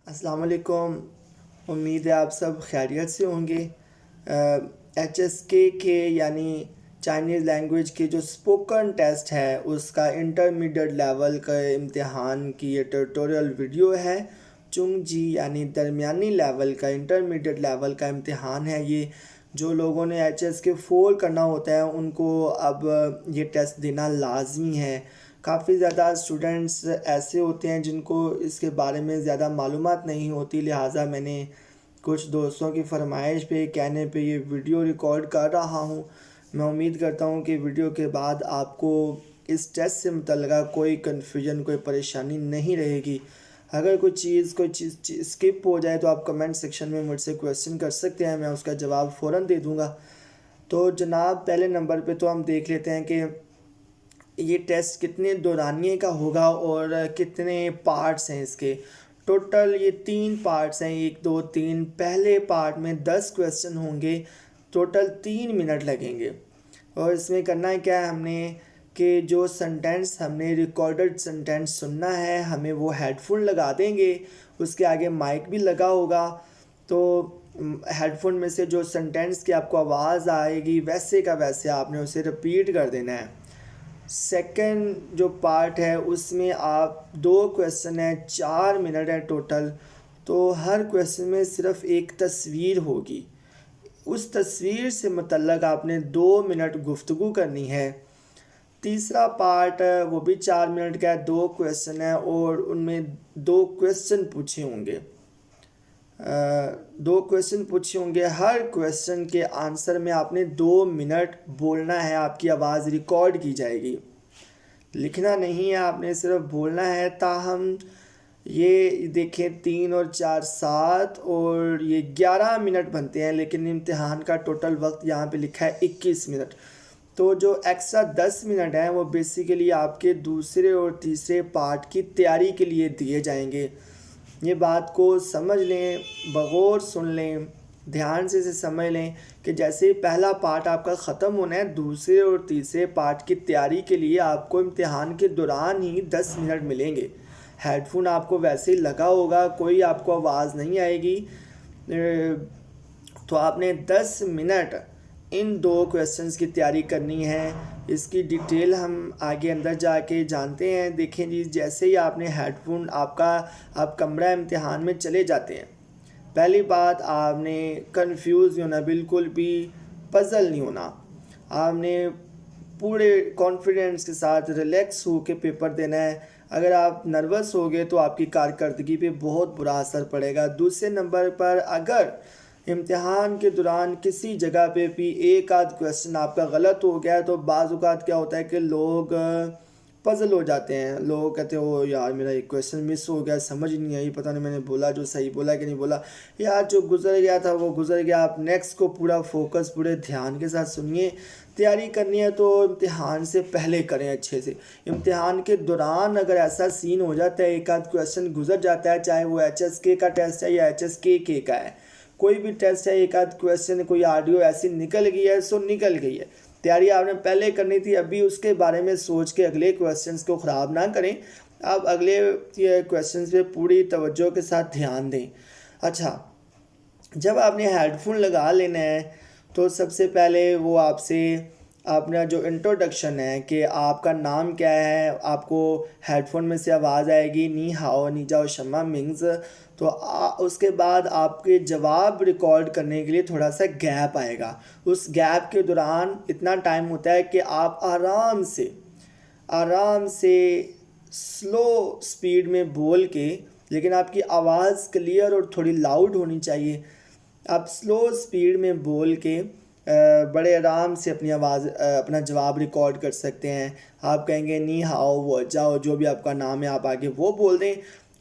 السلام علیکم۔ امید ہے آپ سب خیریت سے ہوں گے۔ ایچ ایس کے یعنی چائنیز لینگویج کے جو اسپوکن ٹیسٹ ہے اس کا انٹرمیڈیٹ لیول کا امتحان کی یہ ٹیوٹوریل ویڈیو ہے۔ چنگ جی یعنی درمیانی لیول کا انٹرمیڈیٹ لیول کا امتحان ہے یہ۔ جو لوگوں نے ایچ ایس کے 4 کرنا ہوتا ہے ان کو اب یہ ٹیسٹ دینا لازمی ہے۔ کافی زیادہ اسٹوڈنٹس ایسے ہوتے ہیں جن کو اس کے بارے میں زیادہ معلومات نہیں ہوتی، لہٰذا میں نے کچھ دوستوں کی فرمائش پہ کہنے پہ یہ ویڈیو ریکارڈ کر رہا ہوں۔ میں امید کرتا ہوں کہ ویڈیو کے بعد آپ کو اس ٹیسٹ سے متعلقہ کوئی کنفیوژن، کوئی پریشانی نہیں رہے گی۔ اگر کوئی چیز اسکپ ہو جائے تو آپ کمنٹ سیکشن میں مجھ سے کویسچن کر سکتے ہیں، میں اس کا جواب فوراً دے دوں گا۔ تو جناب پہلے نمبر پہ تو ہم دیکھ لیتے ہیں کہ یہ ٹیسٹ کتنے دورانیے کا ہوگا اور کتنے پارٹس ہیں اس کے۔ ٹوٹل یہ 3 پارٹس ہیں، 1 2 3۔ پہلے پارٹ میں 10 کویسچن ہوں گے، ٹوٹل 3 منٹ لگیں گے۔ اور اس میں کرنا ہے کیا ہے ہم نے کہ جو سنٹینس ہم نے ریکارڈڈ سنٹینس سننا ہے ہمیں وہ ہیڈ فون لگا دیں گے، اس کے آگے مائک بھی لگا ہوگا، تو ہیڈ فون میں سے جو سنٹینس کی آپ کو آواز آئے گی ویسے کا ویسے آپ نے اسے رپیٹ کر دینا ہے۔ سیکنڈ جو پارٹ ہے اس میں آپ 2 کویسچن ہیں، 4 منٹ ہے ٹوٹل، تو ہر کویسچن میں صرف ایک تصویر ہوگی، اس تصویر سے متعلق آپ نے 2 منٹ گفتگو کرنی ہے۔ تیسرا پارٹ وہ بھی 4 منٹ کا ہے، 2 کویسچن ہیں اور ان میں 2 کویسچن پوچھے ہوں گے، 2 کویسچن پوچھے ہوں گے۔ ہر کویسچن کے آنسر میں آپ نے 2 منٹ بولنا ہے، آپ کی آواز ریکارڈ کی جائے گی، لکھنا نہیں ہے، آپ نے صرف بولنا ہے۔ تاہم یہ دیکھیں 3 اور 4 7 اور یہ 11 منٹ بنتے ہیں، لیکن امتحان کا ٹوٹل وقت یہاں پہ لکھا ہے 21 منٹ۔ تو جو ایکسٹرا 10 منٹ ہیں وہ بیسیکلی آپ کے دوسرے اور تیسرے پارٹ کی تیاری کے لیے دیے جائیں گے۔ یہ بات کو سمجھ لیں، بغور سن لیں، دھیان سے سمجھ لیں کہ جیسے پہلا پارٹ آپ کا ختم ہونا ہے، دوسرے اور تیسرے پارٹ کی تیاری کے لیے آپ کو امتحان کے دوران ہی 10 منٹ ملیں گے۔ ہیڈ فون آپ کو ویسے ہی لگا ہوگا، کوئی آپ کو آواز نہیں آئے گی، تو آپ نے 10 منٹ ان 2 کویسچنز کی تیاری کرنی ہے۔ اس کی ڈیٹیل ہم آگے اندر جا کے جانتے ہیں۔ دیکھیں جی، جیسے ہی آپ نے ہیڈ فون آپ کمرہ امتحان میں چلے جاتے ہیں، پہلی بات آپ نے کنفیوز نہیں ہونا، بالکل بھی پزل نہیں ہونا، آپ نے پورے کانفیڈنس کے ساتھ ریلیکس ہو کے پیپر دینا ہے۔ اگر آپ نروس ہو گئے تو آپ کی کارکردگی پہ بہت برا اثر پڑے گا۔ دوسرے نمبر پر اگر امتحان کے دوران کسی جگہ پہ بھی ایک آدھ کویسچن آپ کا غلط ہو گیا ہے تو بعض اوقات کیا ہوتا ہے کہ لوگ پزل ہو جاتے ہیں، لوگ کہتے ہیں او یار میرا ایک کویسچن مس ہو گیا، سمجھ نہیں آئی، پتہ نہیں میں نے بولا جو صحیح بولا کہ نہیں بولا، یار جو گزر گیا تھا وہ گزر گیا۔ آپ نیکسٹ کو پورا فوکس، پورے دھیان کے ساتھ سنیے۔ تیاری کرنی ہے تو امتحان سے پہلے کریں اچھے سے۔ امتحان کے دوران اگر ایسا سین ہو جاتا ہے، ایک آدھ کویسچن گزر جاتا ہے، چاہے وہ ایچ ایس کے کا ٹیسٹ ہے یا ایچ ایس کے کا ہے، کوئی بھی ٹیسٹ ہے، ایک آدھ کویسچن کوئی آڈیو ایسی نکل گئی ہے سو نکل گئی ہے۔ تیاری آپ نے پہلے کرنی تھی، ابھی اس کے بارے میں سوچ کے اگلے کویسچنز کو خراب نہ کریں، آپ اگلے کویسچنز پہ پوری توجہ کے ساتھ دھیان دیں۔ اچھا، جب آپ نے ہیڈ فون لگا لینا ہے تو سب سے پہلے وہ آپ سے اپنا جو انٹروڈکشن ہے کہ آپ کا نام کیا ہے، آپ کو ہیڈ فون میں سے آواز آئے گی نی ہاؤ نی جاؤ شما منگز، تو اس کے بعد آپ کے جواب ریکارڈ کرنے کے لیے تھوڑا سا گیپ آئے گا۔ اس گیپ کے دوران اتنا ٹائم ہوتا ہے کہ آپ آرام سے سلو سپیڈ میں بول کے، لیکن آپ کی آواز کلیئر اور تھوڑی لاؤڈ ہونی چاہیے، آپ سلو سپیڈ میں بول کے بڑے آرام سے اپنا جواب ریکارڈ کر سکتے ہیں۔ آپ کہیں گے نی ہاؤ وہ جاؤ، جو بھی آپ کا نام ہے آپ آگے وہ بول دیں۔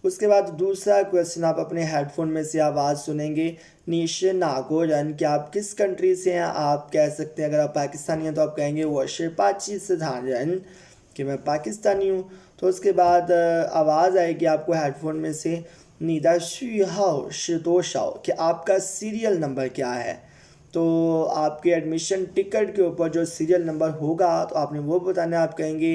اس کے بعد دوسرا کویسچن آپ اپنے ہیڈ فون میں سے آواز سنیں گے، نیشے ناگو جن، کہ آپ کس کنٹری سے ہیں، آپ کہہ سکتے ہیں اگر آپ پاکستانی ہیں تو آپ کہیں گے وشے پاچی سے دھارن، کہ میں پاکستانی ہوں۔ تو اس کے بعد آواز آئے گی آپ کو ہیڈ فون میں سے نیدا شی ہاؤ شدو شاؤ، کہ آپ کا سیریل نمبر کیا ہے۔ تو آپ کے ایڈمیشن ٹکٹ کے اوپر جو سیریل نمبر ہوگا تو آپ نے وہ بتانا ہے، آپ کہیں گے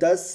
10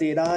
13,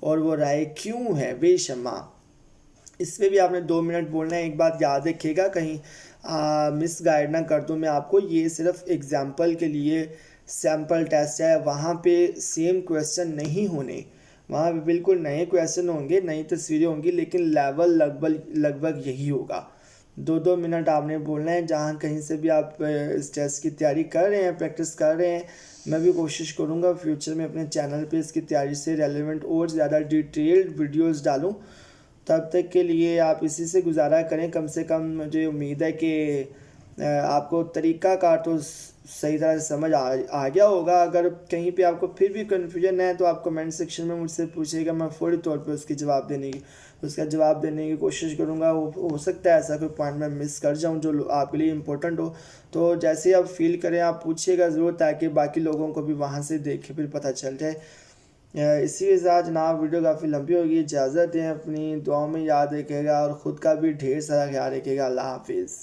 اور وہ رائے کیوں ہے بے شمع. اس پہ بھی آپ نے 2 منٹ بولنا ہے. ایک بات یاد رکھیے گا کہیں مس گائیڈ نہ کر دوں میں آپ کو, یہ صرف ایگزامپل کے لیے سیمپل ٹیسٹ ہے. وہاں پہ سیم کویسچن نہیں ہونے, وہاں پہ بالکل نئے کویسچن ہوں گے, نئی تصویریں ہوں گی, لیکن لیول لگ بھگ یہی ہوگا. 2 منٹ آپ نے بولنا ہے. جہاں کہیں سے بھی آپ اس ٹیسٹ کی تیاری کر رہے ہیں, پریکٹس کر رہے ہیں, میں بھی کوشش کروں گا فیوچر میں اپنے چینل پہ اس کی تیاری سے ریلیونٹ اور زیادہ ڈیٹیلڈ ویڈیوز ڈالوں. تب تک کے لیے آپ اسی سے گزارا کریں. کم سے کم مجھے امید ہے کہ آپ کو طریقہ کار تو صحیح طرح سے سمجھ آ گیا ہوگا. اگر کہیں پہ آپ کو پھر بھی کنفیوژن ہے تو آپ کمنٹ سیکشن میں مجھ سے پوچھیے گا, میں فوری طور پہ اس کا جواب دینے کی کوشش کروں گا. ہو سکتا ہے ایسا کوئی پوائنٹ میں مس کر جاؤں جو آپ کے لیے امپورٹنٹ ہو, تو جیسے آپ فیل کریں آپ پوچھیے گا ضرور, تاکہ باقی لوگوں کو بھی وہاں سے دیکھ کے پھر پتہ چل جائے. اسی کے ساتھ جناب ویڈیو کافی لمبی ہوگی, اجازت دیں, اپنی دعاؤں میں یاد رکھیے گا اور خود کا بھی ڈھیر سارا خیال رکھیے گا. اللہ حافظ.